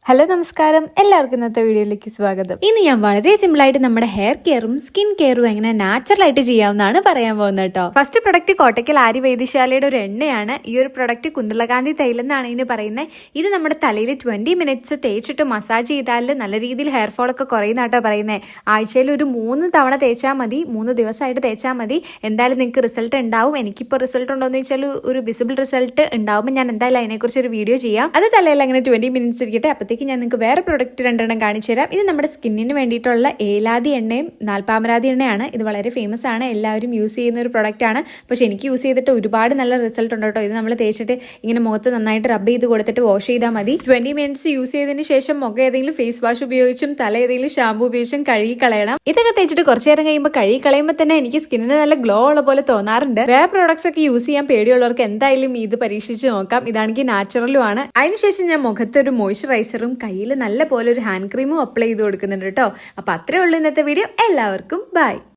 Hello നമസ്കാരം, എല്ലാവർക്കും ഇന്നത്തെ വീഡിയോയിലേക്ക് സ്വാഗതം. ഇന്ന് ഞാൻ വളരെ സിമ്പിൾ ആയിട്ട് നമ്മുടെ ഹെയർ കെയറും സ്കിൻ കെയറും എങ്ങനെ നാച്ചുറൽ ആയിട്ട് ചെയ്യാവുന്നതാണ് പറയാൻ പോകുന്നത് കേട്ടോ. ഫസ്റ്റ് പ്രൊഡക്റ്റ് കോട്ടയ്ക്കൽ ആര്യ വൈദ്യശാലയുടെ ഒരു എണ്ണയാണ്. ഈ ഒരു പ്രൊഡക്റ്റ് കുന്തളകാന്തി തൈലം എന്നാണ് ഇതിന് പറയുന്നത്. ഇത് നമ്മുടെ തലയിൽ 20 മിനിറ്റ്സ് തേച്ചിട്ട് മസാജ് ചെയ്താൽ നല്ല രീതിയിൽ ഹെയർ ഫോൾ ഒക്കെ കുറയുന്നതാട്ടോ പറയുന്നത്. ആഴ്ചയിൽ ഒരു 3 തവണ തേച്ചാൽ മതി, 3 ദിവസമായിട്ട് തേച്ചാൽ മതി. എന്തായാലും നിങ്ങൾക്ക് റിസൾട്ട് ഉണ്ടാവും. എനിക്കിപ്പോൾ റിസൾട്ട് ഉണ്ടോ എന്ന് വെച്ചാൽ ഒരു വിസിബിൾ റിസൾട്ട് ഉണ്ടാവുമ്പോൾ ഞാൻ എന്തായാലും അതിനെക്കുറിച്ച് ഒരു വീഡിയോ ചെയ്യാം. അത് തലയിൽ അങ്ങനെ 20 മിനിറ്റ്സ് ഇരിക്കട്ടെ. അപ്പോഴത്തേക്ക് ഞാൻ നിങ്ങൾക്ക് വേറെ പ്രൊഡക്റ്റ് 2 കാണിച്ചു തരാം. ഇത് നമ്മുടെ സ്കിന്നിന് വേണ്ടിയിട്ടുള്ള ഏലാതി എണ്ണയും നാൽപ്പാമരാതി എണ്ണയാണ്. ഇത് വളരെ ഫേമസ് ആണ്, എല്ലാവരും യൂസ് ചെയ്യുന്ന ഒരു പ്രൊഡക്റ്റ് ആണ്. പക്ഷെ എനിക്ക് യൂസ് ചെയ്തിട്ട് ഒരുപാട് നല്ല റിസൾട്ട് ഉണ്ട് കേട്ടോ. ഇത് നമ്മൾ തേച്ചിട്ട് ഇങ്ങനെ മുഖത്ത് നന്നായിട്ട് റബ്ബ് ചെയ്ത് കൊടുത്തിട്ട് വാഷ് ചെയ്താൽ മതി. 20 മിനിറ്റ്സ് യൂസ് ചെയ്തതിന് ശേഷം മുഖം ഏതെങ്കിലും ഫേസ് വാഷ് ഉപയോഗിച്ചും തല ഏതെങ്കിലും ഷാമ്പു ഉപയോഗിച്ചും കഴുകി കളയണം. ഇതൊക്കെ തേച്ചിട്ട് കുറച്ചു നേരം കഴിയുമ്പോൾ കഴുകി കളയുമ്പോൾ തന്നെ എനിക്ക് സ്കിന്നിന് നല്ല ഗ്ലോ ഉള്ള പോലെ തോന്നാറുണ്ട്. വേറെ പ്രോഡക്ട്സ് ഒക്കെ യൂസ് ചെയ്യാൻ പേടിയുള്ളവർക്ക് എന്തായാലും ഇത് പരീക്ഷിച്ച് നോക്കാം. ഇതാണെങ്കിൽ നാച്ചുറലും ആണ്. അതിനുശേഷം ഞാൻ മുഖത്ത് ഒരു മോയ്സ്ചറൈസറും കയ്യിൽ നല്ല പോലെ ഒരു ഹാൻഡ് ക്രീമും അപ്ലൈ ചെയ്ത് കൊടുക്കുന്നുണ്ട് കേട്ടോ. അപ്പൊ അത്രേ ഉള്ളൂ ഇന്നത്തെ വീഡിയോ. എല്ലാവർക്കും ബൈ.